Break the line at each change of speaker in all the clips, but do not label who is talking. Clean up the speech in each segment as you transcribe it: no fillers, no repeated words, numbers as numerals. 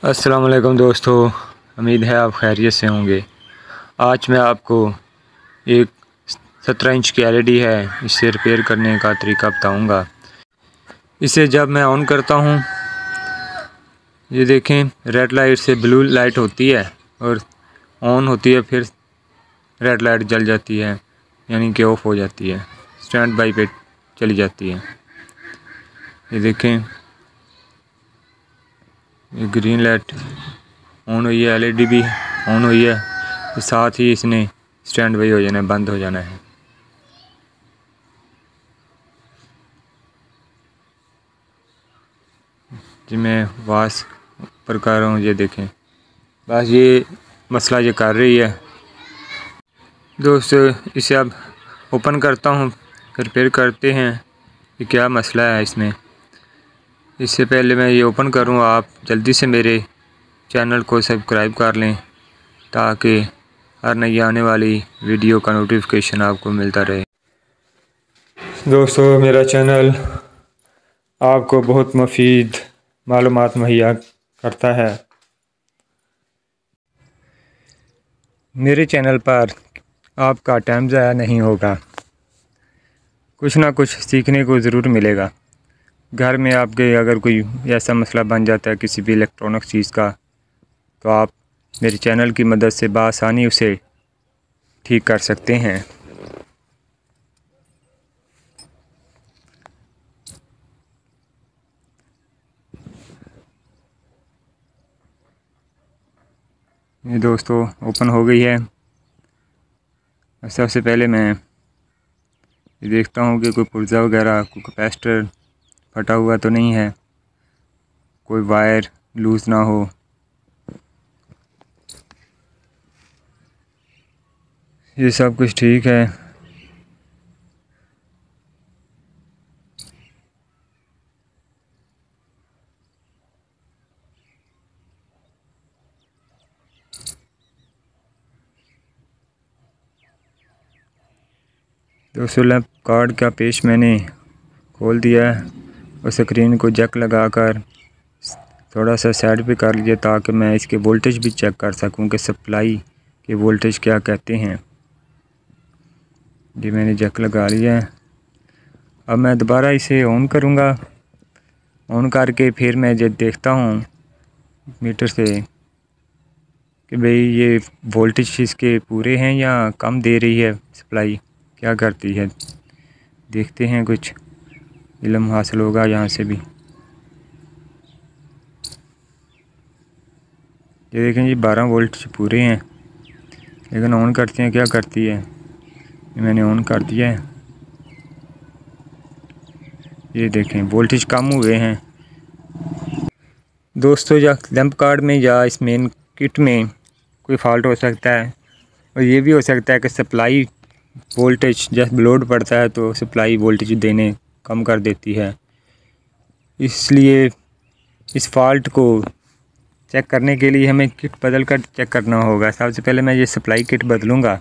अस्सलाम वालेकुम दोस्तों, उम्मीद है आप खैरियत से होंगे। आज मैं आपको एक 17 इंच की एलईडी है, इसे रिपेयर करने का तरीका बताऊंगा। इसे जब मैं ऑन करता हूं, ये देखें रेड लाइट से ब्लू लाइट होती है और ऑन होती है, फिर रेड लाइट जल जाती है यानी कि ऑफ हो जाती है, स्टैंड बाई पे चली जाती है। ये देखें ये ग्रीन लाइट ऑन हुई है, एलईडी भी ऑन हुई है, तो साथ ही इसने स्टैंड बाई हो जाना है, बंद हो जाना है। जी मैं वास पर कर रहा हूँ, ये देखें बस ये मसला ये कर रही है। दोस्तों इसे अब ओपन करता हूँ, रिपेयर करते हैं कि क्या मसला है इसमें। इससे पहले मैं ये ओपन करूँ, आप जल्दी से मेरे चैनल को सब्सक्राइब कर लें ताकि हर नई आने वाली वीडियो का नोटिफिकेशन आपको मिलता रहे। दोस्तों मेरा चैनल आपको बहुत मुफीद मालूमात मुहैया करता है। मेरे चैनल पर आपका टाइम ज़ाया नहीं होगा, कुछ ना कुछ सीखने को ज़रूर मिलेगा। घर में आपके अगर कोई ऐसा मसला बन जाता है किसी भी इलेक्ट्रॉनिक चीज़ का, तो आप मेरे चैनल की मदद से बआसानी उसे ठीक कर सकते हैं। ये दोस्तों ओपन हो गई है। सबसे पहले मैं ये देखता हूँ कि कोई पुर्जा वगैरह, कोई कैपेसिटर फटा हुआ तो नहीं है, कोई वायर लूज़ ना हो। ये सब कुछ ठीक है। दोस्तों लैंप कार्ड का पेच मैंने खोल दिया है और स्क्रीन को जैक लगाकर थोड़ा सा साइड पे कर लिया ताकि मैं इसके वोल्टेज भी चेक कर सकूं कि सप्लाई के वोल्टेज क्या कहते हैं। जी मैंने जैक लगा लिया है। अब मैं दोबारा इसे ऑन करूंगा। ऑन करके फिर मैं जब देखता हूं मीटर से कि भाई ये वोल्टेज इसके पूरे हैं या कम दे रही है, सप्लाई क्या करती है। देखते हैं, कुछ इल्म हासिल होगा यहाँ से भी। ये देखें जी 12 वोल्ट पूरे हैं, लेकिन ऑन करते हैं क्या करती है। ये मैंने ऑन कर दिया है, ये देखें वोल्टेज कम हुए हैं। दोस्तों या लैंप कार्ड में या इस मेन किट में कोई फॉल्ट हो सकता है, और ये भी हो सकता है कि सप्लाई वोल्टेज जब लोड पड़ता है तो सप्लाई वोल्टेज देने कम कर देती है। इसलिए इस फॉल्ट को चेक करने के लिए हमें किट बदल कर चेक करना होगा। सबसे पहले मैं ये सप्लाई किट बदलूँगा,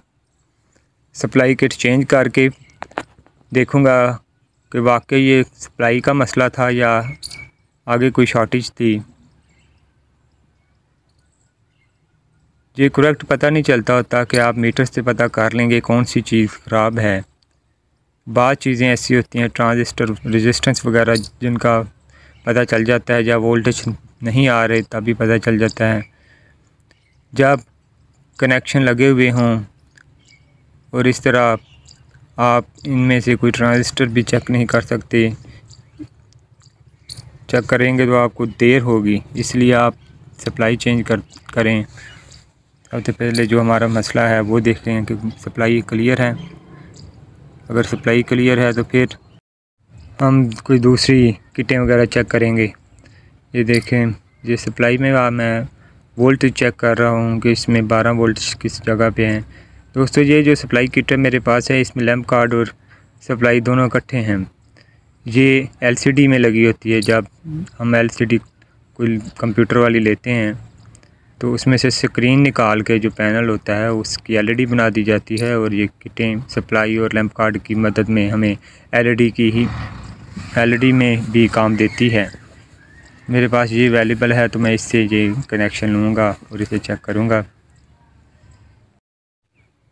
सप्लाई किट चेंज करके देखूँगा कि वाकई ये सप्लाई का मसला था या आगे कोई शॉर्टेज थी। ये करेक्ट पता नहीं चलता होता कि आप मीटर से पता कर लेंगे कौन सी चीज़ ख़राब है। बाद चीज़ें ऐसी होती हैं, ट्रांजिस्टर रेजिस्टेंस वगैरह, जिनका पता चल जाता है, जब वोल्टेज नहीं आ रहे तभी पता चल जाता है। जब कनेक्शन लगे हुए हों और इस तरह आप इनमें से कोई ट्रांजिस्टर भी चेक नहीं कर सकते, चेक करेंगे तो आपको देर होगी, इसलिए आप सप्लाई चेंज करें। सबसे पहले जो हमारा मसला है वो देखते हैं कि सप्लाई क्लियर है। अगर सप्लाई क्लियर है तो फिर हम कोई दूसरी किटें वगैरह चेक करेंगे। ये देखें ये सप्लाई में मैं वोल्टेज चेक कर रहा हूँ कि इसमें 12 वोल्ट किस जगह पे हैं। दोस्तों ये जो सप्लाई किट है मेरे पास है, इसमें लैंप कार्ड और सप्लाई दोनों इकट्ठे हैं। ये एलसीडी में लगी होती है। जब हम एलसीडी कोई कंप्यूटर वाली लेते हैं तो उसमें से स्क्रीन निकाल के जो पैनल होता है उसकी एलईडी बना दी जाती है, और ये किटें सप्लाई और लैंप कार्ड की मदद में हमें एलईडी में भी काम देती है। मेरे पास ये अवेलेबल है तो मैं इससे ये कनेक्शन लूँगा और इसे चेक करूँगा।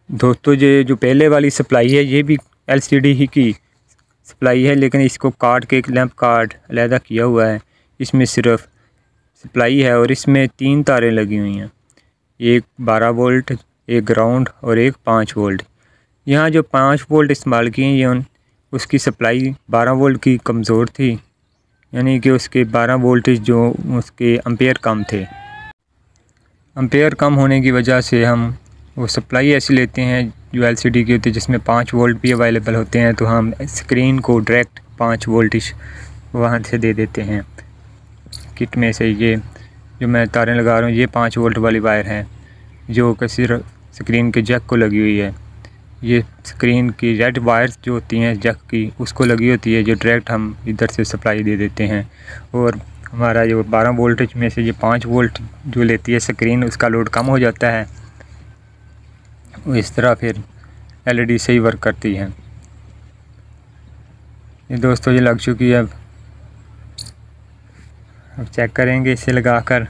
दोस्तों ये जो पहले वाली सप्लाई है ये भी एलसीडी ही की सप्लाई है, लेकिन इसको काट के एक लैंप कार्ड अलहदा किया हुआ है। इसमें सिर्फ सप्लाई है और इसमें 3 तारें लगी हुई हैं, एक 12 वोल्ट, एक ग्राउंड और एक 5 वोल्ट। यहाँ जो 5 वोल्ट इस्तेमाल किए ये उसकी सप्लाई 12 वोल्ट की कमज़ोर थी, यानी कि उसके 12 वोल्टेज जो उसके एम्पेयर कम थे। एम्पेयर कम होने की वजह से हम वो सप्लाई ऐसी लेते हैं जो एलसीडी की होती है जिसमें 5 वोल्ट भी अवेलेबल होते हैं, तो हम स्क्रीन को डायरेक्ट 5 वोल्टेज वहाँ से दे देते हैं किट में से। ये जो मैं तारें लगा रहा हूँ ये 5 वोल्ट वाली वायर है जो कि सिर्फ स्क्रीन के जैक को लगी हुई है। ये स्क्रीन की रेड वायर्स जो होती हैं जैक की उसको लगी होती है, जो डायरेक्ट हम इधर से सप्लाई दे देते हैं। और हमारा जो 12 वोल्टेज में से ये 5 वोल्ट जो लेती है स्क्रीन उसका लोड कम हो जाता है। इस तरह फिर एलईडी सही वर्क करती है। ये दोस्तों ये लग चुकी है, अब चेक करेंगे इसे लगाकर।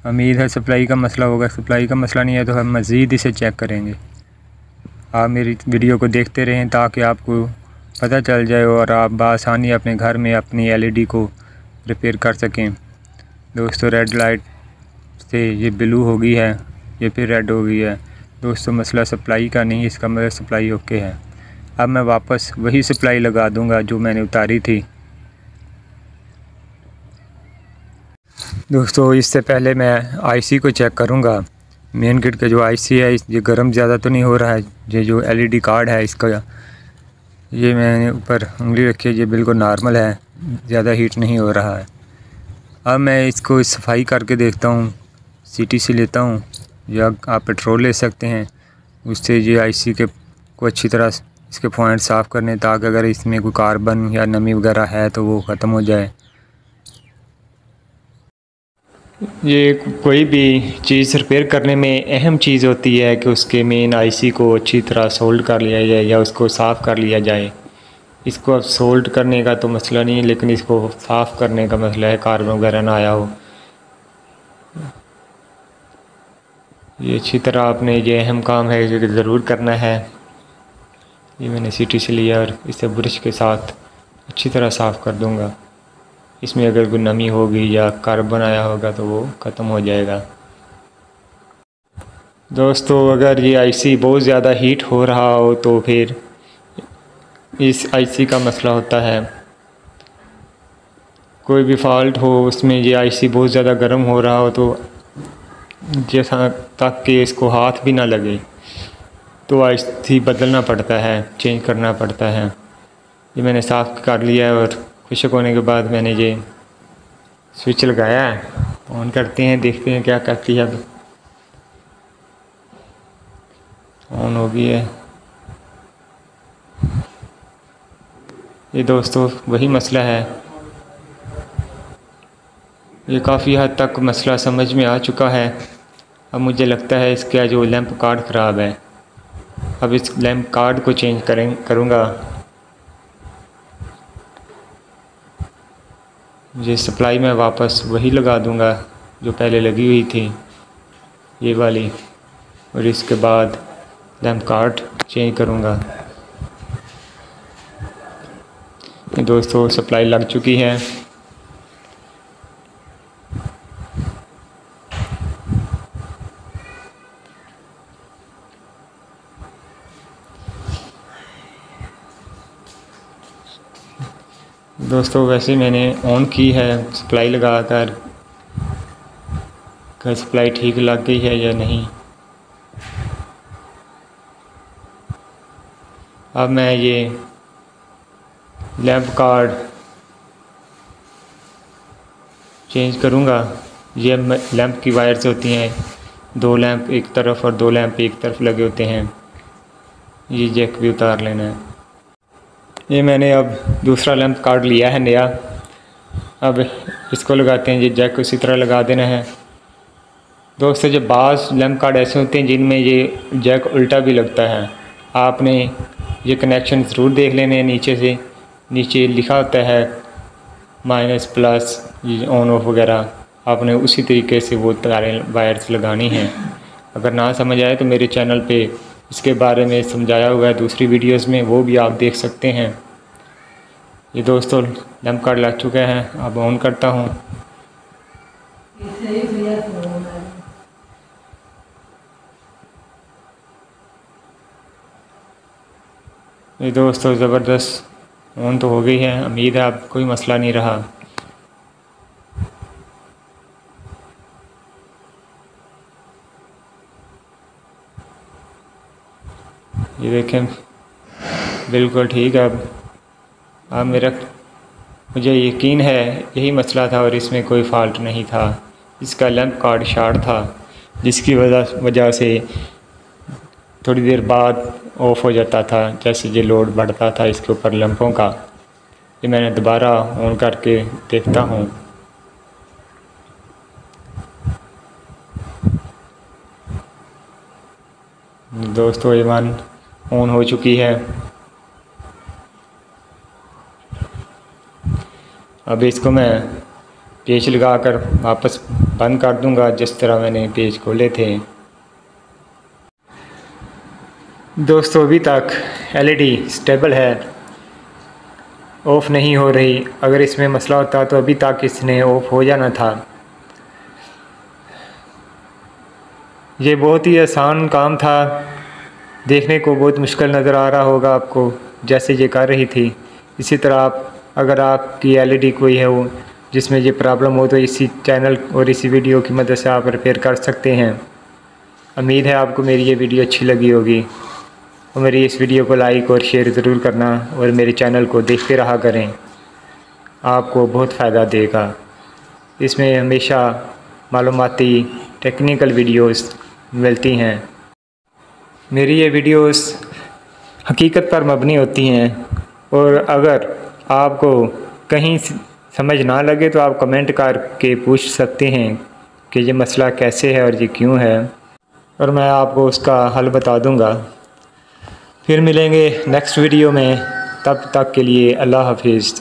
उम्मीद है सप्लाई का मसला होगा, सप्लाई का मसला नहीं है तो हम मज़ीद इसे चेक करेंगे। आप मेरी वीडियो को देखते रहें ताकि आपको पता चल जाए और आप बआसानी अपने घर में अपनी एलईडी को रिपेयर कर सकें। दोस्तों रेड लाइट से ये ब्लू हो गई है, ये फिर रेड हो गई है। दोस्तों मसला सप्लाई का नहीं, इसका मतलब सप्लाई ओके है। अब मैं वापस वही सप्लाई लगा दूंगा जो मैंने उतारी थी। दोस्तों इससे पहले मैं आईसी को चेक करूंगा। मेन किट का जो आईसी है ये गर्म ज़्यादा तो नहीं हो रहा है। ये जो एलईडी कार्ड है इसका, ये मैंने ऊपर उंगली रखी है, ये बिल्कुल नॉर्मल है, ज़्यादा हीट नहीं हो रहा है। अब मैं इसको सफाई करके देखता हूँ, सीटीसी लेता हूँ या आप पेट्रोल ले सकते हैं, उससे ये आईसी के को अच्छी तरह इसके पॉइंट साफ़ करने, ताकि अगर इसमें कोई कार्बन या नमी वगैरह है तो वो ख़त्म हो जाए। ये कोई भी चीज़ रिपेयर करने में अहम चीज़ होती है कि उसके मेन आईसी को अच्छी तरह सोल्ड कर लिया जाए या उसको साफ़ कर लिया जाए। इसको अब सोल्ड करने का तो मसला नहीं है, लेकिन इसको साफ़ करने का मसला है, कार्बन वगैरह ना आया हो। ये अच्छी तरह आपने ये अहम काम है जो ज़रूर करना है। ये मैंने सीटी से लिया और इसे ब्रश के साथ अच्छी तरह साफ़ कर दूंगा। इसमें अगर कोई नमी होगी या कार्बन आया होगा तो वो ख़त्म हो जाएगा। दोस्तों अगर ये आईसी बहुत ज़्यादा हीट हो रहा हो तो फिर इस आईसी का मसला होता है। कोई भी फॉल्ट हो उसमें ये आईसी बहुत ज़्यादा गर्म हो रहा हो तो जैसा तक कि इसको हाथ भी ना लगे तो आईसी बदलना पड़ता है, चेंज करना पड़ता है। ये मैंने साफ़ कर लिया है और खुश्क होने के बाद मैंने ये स्विच लगाया है। ऑन करते हैं, देखते हैं क्या करती है। अब ऑन हो गई है। ये दोस्तों वही मसला है, ये काफ़ी हद तक मसला समझ में आ चुका है। अब मुझे लगता है इसका जो लैंप कार्ड ख़राब है, अब इस लैंप कार्ड को चेंज करूँगा। ये सप्लाई में वापस वही लगा दूँगा जो पहले लगी हुई थी, ये वाली, और इसके बाद लैंप कार्ड चेंज करूँगा। दोस्तों सप्लाई लग चुकी है। दोस्तों वैसे मैंने ऑन की है सप्लाई लगाकर, क्या सप्लाई ठीक लग गई है या नहीं। अब मैं ये लैंप कार्ड चेंज करूँगा। ये लैंप की वायर्स होती हैं, 2 लैंप एक तरफ और 2 लैंप एक तरफ लगे होते हैं। ये जैक भी उतार लेना है। ये मैंने अब दूसरा लैंप कार्ड लिया है नया, अब इसको लगाते हैं। ये जैक उसी तरह लगा देना है। दोस्तों जब बाज़ लैंप कार्ड ऐसे होते हैं जिनमें ये जैक उल्टा भी लगता है, आपने ये कनेक्शन ज़रूर देख लेने नीचे से। नीचे लिखा होता है माइनस प्लस ऑन ऑफ वगैरह, आपने उसी तरीके से वो तारें वायर्स लगानी हैं। अगर ना समझ आए तो मेरे चैनल पे इसके बारे में समझाया हुआ है दूसरी वीडियोस में, वो भी आप देख सकते हैं। ये दोस्तों लैंप कार्ड लग चुके हैं, अब ऑन करता हूँ। ये दोस्तों ज़बरदस्त ऑन तो हो गई है, उम्मीद है अब कोई मसला नहीं रहा। ये देखें बिल्कुल ठीक है। अब मुझे यकीन है यही मसला था और इसमें कोई फ़ाल्ट नहीं था। इसका लैंप कार्ड शॉर्ट था, जिसकी वजह से थोड़ी देर बाद ऑफ़ हो जाता था जैसे ये लोड बढ़ता था इसके ऊपर लैंपों का। ये मैंने दोबारा ऑन करके देखता हूँ। दोस्तों ये वन ऑन हो चुकी है। अब इसको मैं पेच लगाकर वापस बंद कर दूंगा जिस तरह मैंने पेच खोले थे। दोस्तों अभी तक एलईडी स्टेबल है, ऑफ़ नहीं हो रही। अगर इसमें मसला होता तो अभी तक इसने ऑफ़ हो जाना था। ये बहुत ही आसान काम था, देखने को बहुत मुश्किल नज़र आ रहा होगा आपको जैसे ये कर रही थी। इसी तरह अगर आपकी एलईडी कोई है वो जिसमें ये प्रॉब्लम हो तो इसी चैनल और इसी वीडियो की मदद से आप रिपेयर कर सकते हैं। उम्मीद है आपको मेरी ये वीडियो अच्छी लगी होगी और मेरी इस वीडियो को लाइक और शेयर ज़रूर करना और मेरे चैनल को देखते रहा करें, आपको बहुत फ़ायदा देगा। इसमें हमेशा मालूमाती टेक्निकल वीडियोस मिलती हैं। मेरी ये वीडियोस हकीकत पर मबनी होती हैं और अगर आपको कहीं समझ ना लगे तो आप कमेंट करके पूछ सकते हैं कि ये मसला कैसे है और ये क्यों है, और मैं आपको उसका हल बता दूंगा। फिर मिलेंगे नेक्स्ट वीडियो में, तब तक के लिए अल्लाह हाफिज़।